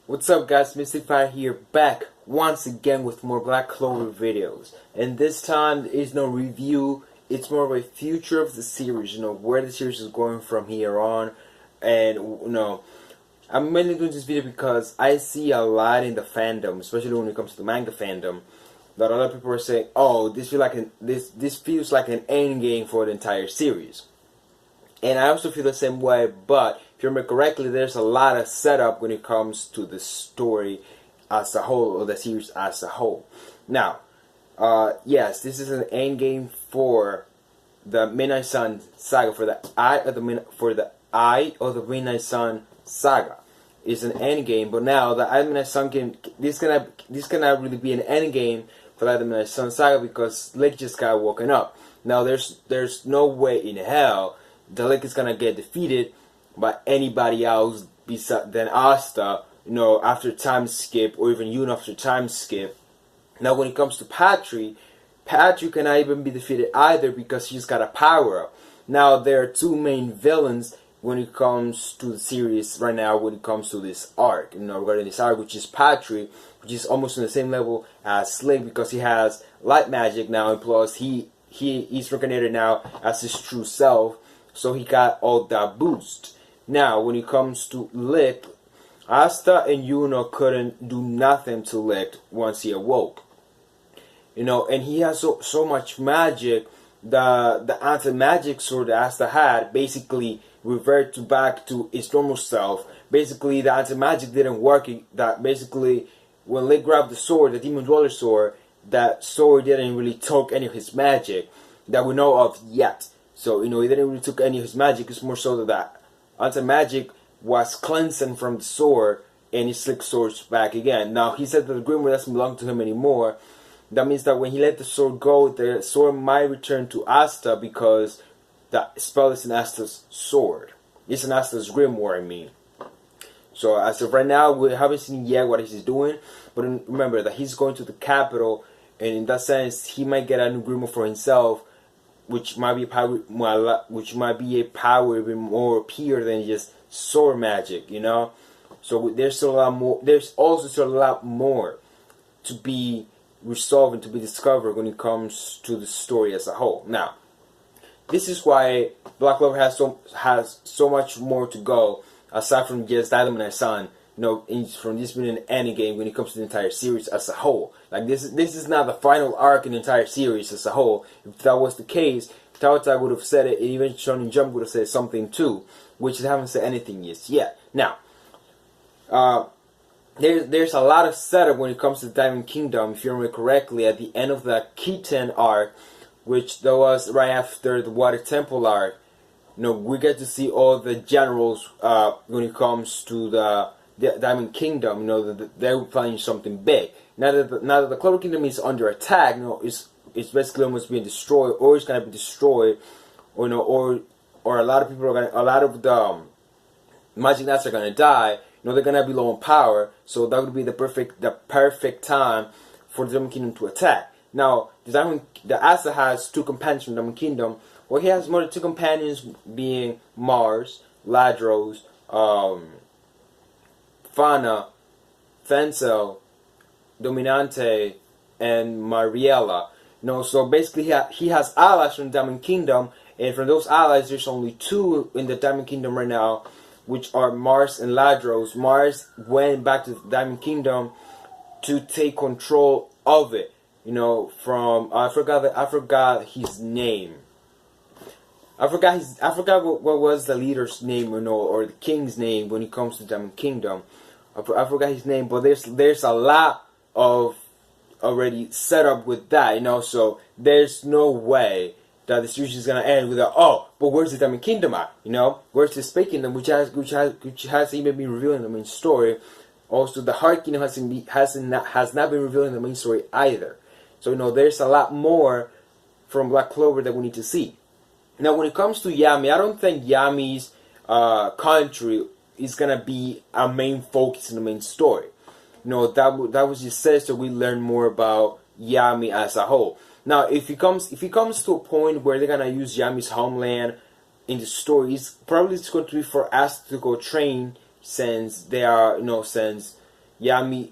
What's up guys, Mystify here, back once again with more Black Clover videos. And this time there is no review, it's more of a future of the series, where the series is going from here on. And I'm mainly doing this video because I see a lot in the fandom, especially when it comes to the manga fandom, that a lot of people are saying, oh, this feels like an end game for the entire series. And I also feel the same way, but if you remember correctly, there's a lot of setup when it comes to the story as a whole, or the series as a whole. Now, yes, this is an end game for the Midnight Sun saga, for the Eye of the Midnight Sun saga. It's an end game, but now the Eye of the Midnight Sun game, this cannot really be an end game for the Eye of the Midnight Sun saga because Lake just got woken up. Now, there's no way in hell the Lake is gonna get defeated by anybody else than Asta, after time skip, or even Yuna after time skip. Now, when it comes to Patry cannot even be defeated either because she's got a power up. Now, there are two main villains when it comes to the series right now. When it comes to this arc, regarding this arc, which is Patry, which is almost on the same level as Slade because he has light magic now, and plus he's reincarnated now as his true self. So he got all that boost. Now, when it comes to Lick, Asta and Yuna couldn't do nothing to Lick once he awoke. And he has so much magic. The anti-magic sword that Asta had basically reverted back to its normal self. Basically, the anti-magic didn't work. That basically, when Lick grabbed the sword, the Demon Dweller sword, that sword didn't really take any of his magic that we know of yet. So, he didn't really take any of his magic. It's more so that anti-magic was cleansing from the sword, and he slicked swords back again. Now, he said that the Grimoire doesn't belong to him anymore. That means that when he let the sword go, the sword might return to Asta because the spell is in Asta's sword. It's in Asta's Grimoire, I mean. So, as of right now, we haven't seen yet what he's doing. But remember that he's going to the capital, and in that sense, he might get a new Grimoire for himself, which might be a power even more pure than just sword magic, So there's still a lot more. There's also still a lot more to be resolved and to be discovered when it comes to the story as a whole. Now, this is why Black Clover has so much more to go aside from just Diamond and Sun. From this being an end game when it comes to the entire series as a whole. Like this is not the final arc in the entire series as a whole. If that was the case, Tawata would have said it, and even Shonen Jump would have said something too, which they haven't said anything yet. Now, there's a lot of setup when it comes to the Diamond Kingdom. If you remember correctly, at the end of the Kitten arc, which that was right after the Water Temple arc, we get to see all the generals when it comes to the Diamond Kingdom, they're planning something big. Now that the Clover Kingdom is under attack, it's basically almost being destroyed, or it's gonna be destroyed, or a lot of people a lot of the Magic Knights are gonna die. They're gonna be low on power, so that would be the perfect time for the Diamond Kingdom to attack. Now, the Asa has two companions from the Diamond Kingdom. Well, he has more than two companions, being Mars, Ladros, Fana, Fensel, Dominante, and Mariella. So basically he has allies from the Diamond Kingdom, and from those allies there's only two in the Diamond Kingdom right now, which are Mars and Ladros. Mars went back to the Diamond Kingdom to take control of it. From I forgot his name. I forgot what was the leader's name, or the king's name when it comes to the Diamond Kingdom. I forgot his name, but there's a lot of already set up with that, So there's no way that the series is gonna end with but where's the Diamond Kingdom at? Where's the Space Kingdom, which has even been revealed in the main story. Also, the Heart Kingdom has not been revealed in the main story either. So there's a lot more from Black Clover that we need to see. Now, when it comes to Yami, I don't think Yami's country is gonna be a main focus in the main story. That was just said so we learn more about Yami as a whole. Now, if it comes to a point where they're gonna use Yami's homeland in the story, it's going to be for us to go train, since they are, since Yami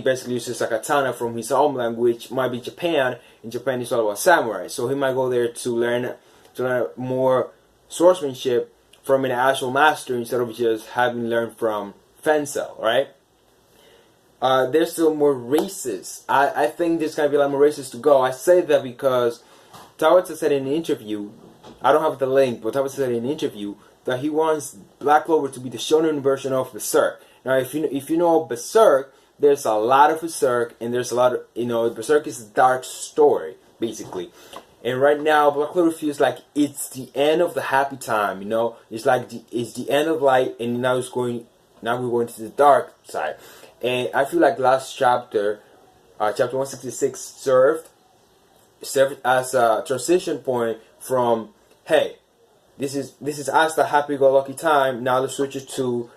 basically uses a katana from his homeland, which might be Japan. In Japan, it's all about samurai, so he might go there to learn more swordsmanship from an actual master instead of just having learned from Fencel, right? There's still more races. I think there's gonna be a lot more races to go. I say that because Tawata said in an interview, I don't have the link, but Tawata said in an interview that he wants Black Clover to be the shonen version of Berserk. Now, if you know Berserk, there's a lot of Berserk, and there's a lot of, Berserk is a dark story, basically. And right now, Black Clover feels like it's the end of the happy time, It's like it's the end of light, and now we're going to the dark side. And I feel like last chapter, chapter 166, served as a transition point from, hey, this is as the happy-go-lucky time. Now let's switch it to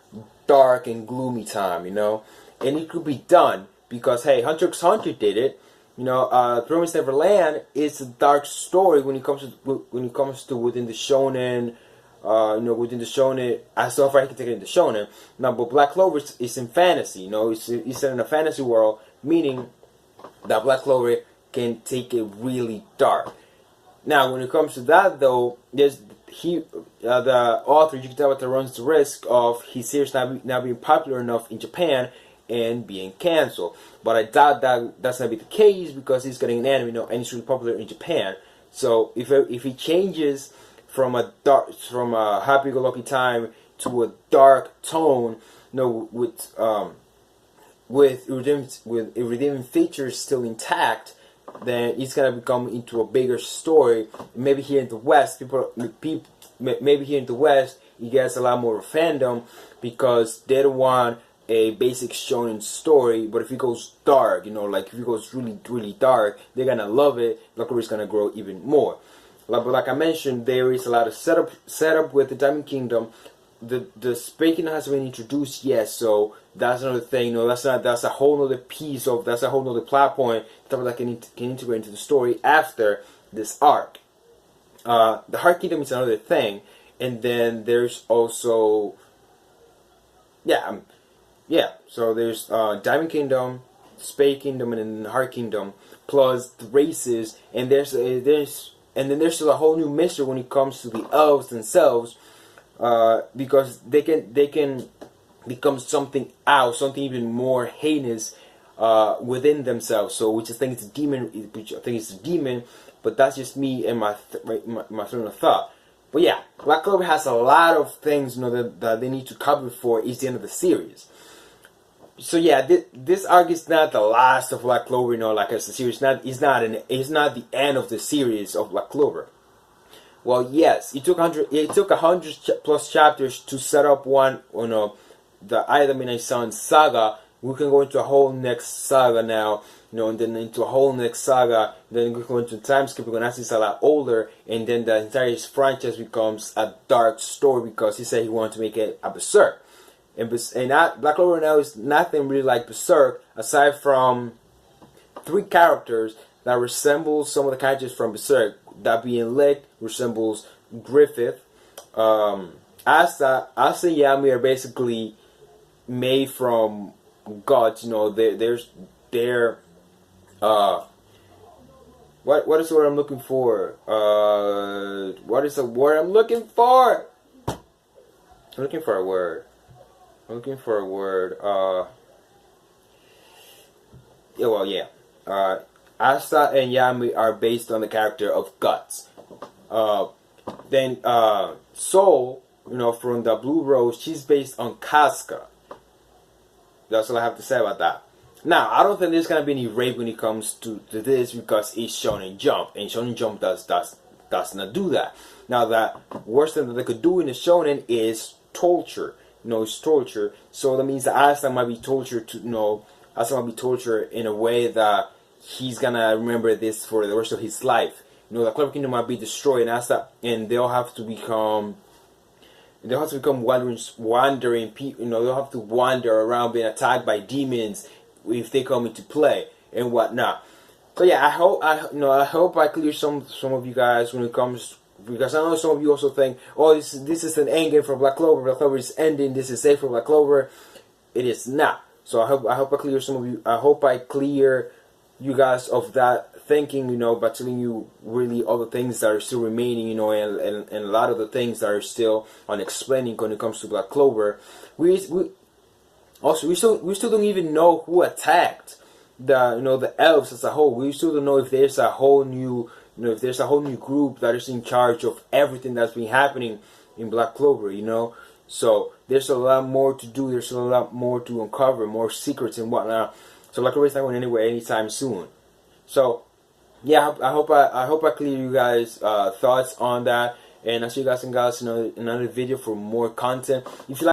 dark and gloomy time, And it could be done because, hey, Hunter x Hunter did it. Promised Neverland is a dark story when it comes to within the shonen. Within the shonen, I so far I can take it in the shonen. Now, but Black Clover is in fantasy. It's in a fantasy world, meaning that Black Clover can take it really dark. Now, when it comes to that, though, the author Yuki Tabata runs the risk of his series not being popular enough in Japan and being canceled. But I doubt that's gonna be the case because he's getting an anime, and it's really popular in Japan. So if he changes from a happy-go-lucky time to a dark tone, with redeeming features still intact, then it's gonna become into a bigger story. Maybe here in the West, maybe here in the West, it gets a lot more fandom because they don't want a basic shonen story. But if it goes dark, like if it goes really, really dark, they're gonna love it. Black Clover is gonna grow even more. But like I mentioned, there is a lot of setup with the Diamond Kingdom. The Spaking hasn't been introduced yet, so that's another thing. That's a whole other that's a whole other plot point that can integrate into the story after this arc. The Heart Kingdom is another thing, and then there's also so there's Diamond Kingdom, Spade Kingdom, and then the Heart Kingdom, plus the races, and then there's still a whole new mystery when it comes to the elves themselves, because they can become something even more heinous within themselves. So, which I think is a demon, but that's just me and my sort of thought. But yeah, Black Clover has a lot of things that they need to cover for each end of the series. So yeah, this arc is not the last of Black Clover, like as a series. It's not the end of the series of Black Clover. Well, yes, it took 100 plus chapters to set up the Ida Midnight Sun saga. We can go into a whole next saga now, and then into a whole next saga. Then we go into time skip because it's a lot older, and then the entire franchise becomes a dark story because he said he wanted to make it a Berserk. And Black Clover now is nothing really like Berserk, aside from 3 characters that resemble some of the characters from Berserk. That being Lick resembles Griffith. Asa and Yami are basically made from gods. They're what is the word I'm looking for? What is the word I'm looking for? I'm looking for a word. Asta and Yami are based on the character of Guts. Then Soul, from the Blue Rose, she's based on Casca. That's all I have to say about that. Now, I don't think there's gonna be any rape when it comes to this because it's Shonen Jump, and Shonen Jump does not do that. Now, the worst thing that they could do in the Shonen is torture. It's torture. So that means that Asta might be tortured in a way that he's gonna remember this for the rest of his life. The Clover Kingdom might be destroyed, and they'll have to become wandering people. They'll have to wander around being attacked by demons if they come into play and whatnot. So yeah, I hope I clear some of you guys when it comes. Because I know some of you also think, oh, this is an endgame for Black Clover. Black Clover is ending. This is safe for Black Clover. It is not. So I hope I clear some of you. I hope I clear you guys of that thinking, by telling you really all the things that are still remaining, and a lot of the things that are still unexplaining when it comes to Black Clover. We still don't even know who attacked the elves as a whole. We still don't know if there's a whole new group that is in charge of everything that's been happening in Black Clover. So there's a lot more to do. There's a lot more to uncover, more secrets and whatnot. So Black Clover's not going anywhere anytime soon. So yeah, I hope I clear you guys thoughts on that, and I'll see you guys in another video for more content. If you like